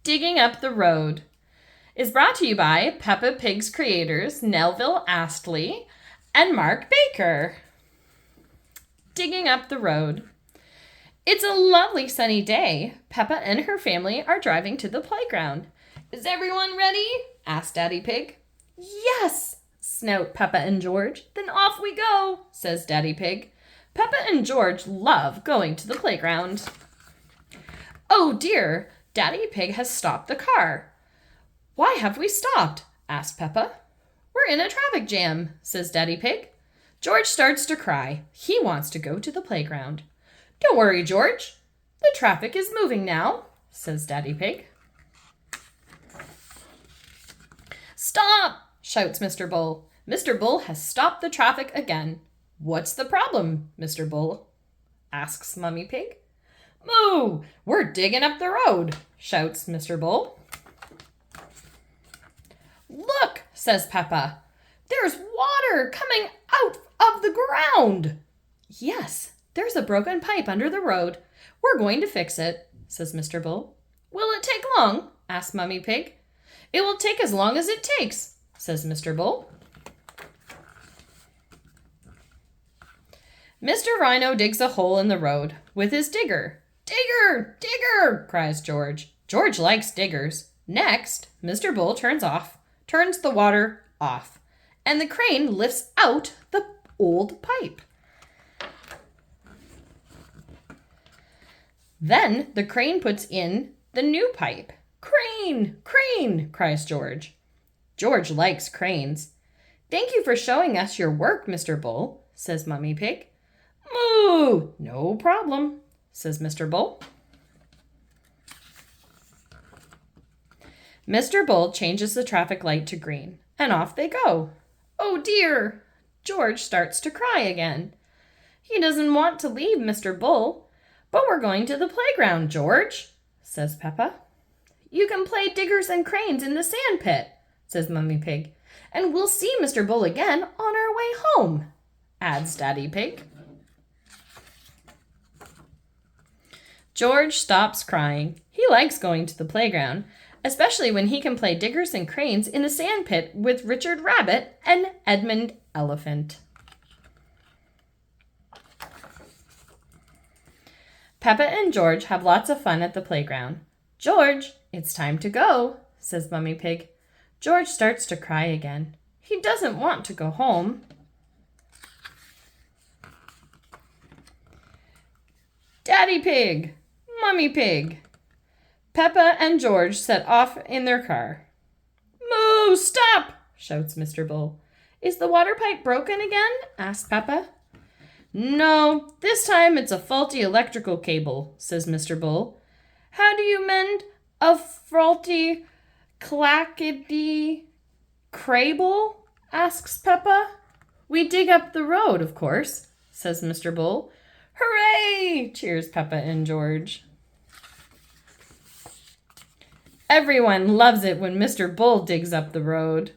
Digging Up the Road is brought to you by Peppa Pig's creators Neville, Astley, and Mark Baker. Digging Up the Road. It's a lovely sunny day. Peppa and her family are driving to the playground. Is everyone ready? Asked Daddy Pig. Yes, snout Peppa and George. Then off we go, says Daddy Pig. Peppa and George love going to the playground. Oh dear, Daddy Pig has stopped the car. Why have we stopped? Asked Peppa. We're in a traffic jam, says Daddy Pig. George starts to cry. He wants to go to the playground. Don't worry, George. The traffic is moving now, says Daddy Pig. Stop, shouts Mr. Bull. Mr. Bull has stopped the traffic again. What's the problem, Mr. Bull? Asks Mummy Pig. Moo! We're digging up the road, shouts Mr. Bull. Look, says Peppa. There's water coming out of the ground. Yes, there's a broken pipe under the road. We're going to fix it, says Mr. Bull. Will it take long? Asks Mummy Pig. It will take as long as it takes, says Mr. Bull. Mr. Rhino digs a hole in the road with his digger. Digger! Digger! Cries George. George likes diggers. Next, Mr. Bull turns the water off, and the crane lifts out the old pipe. Then the crane puts in the new pipe. Crane! Crane! Cries George. George likes cranes. Thank you for showing us your work, Mr. Bull, says Mummy Pig. Moo! No problem, says Mr. Bull. Mr. Bull changes the traffic light to green, and off they go. Oh dear! George starts to cry again. He doesn't want to leave Mr. Bull, but we're going to the playground, George, says Peppa. You can play diggers and cranes in the sand pit, says Mummy Pig, and we'll see Mr. Bull again on our way home, adds Daddy Pig. George stops crying. He likes going to the playground, especially when he can play diggers and cranes in the sand pit with Richard Rabbit and Edmund Elephant. Peppa and George have lots of fun at the playground. George, it's time to go, says Mummy Pig. George starts to cry again. He doesn't want to go home. Daddy Pig! Mummy Pig! Peppa and George set off in their car. Moo! Stop! Shouts Mr. Bull. Is the water pipe broken again? Asks Peppa. No, this time it's a faulty electrical cable, says Mr. Bull. How do you mend a faulty clackety crable? Asks Peppa. We dig up the road, of course, says Mr. Bull. Hooray! Cheers Peppa and George. Everyone loves it when Mr. Bull digs up the road.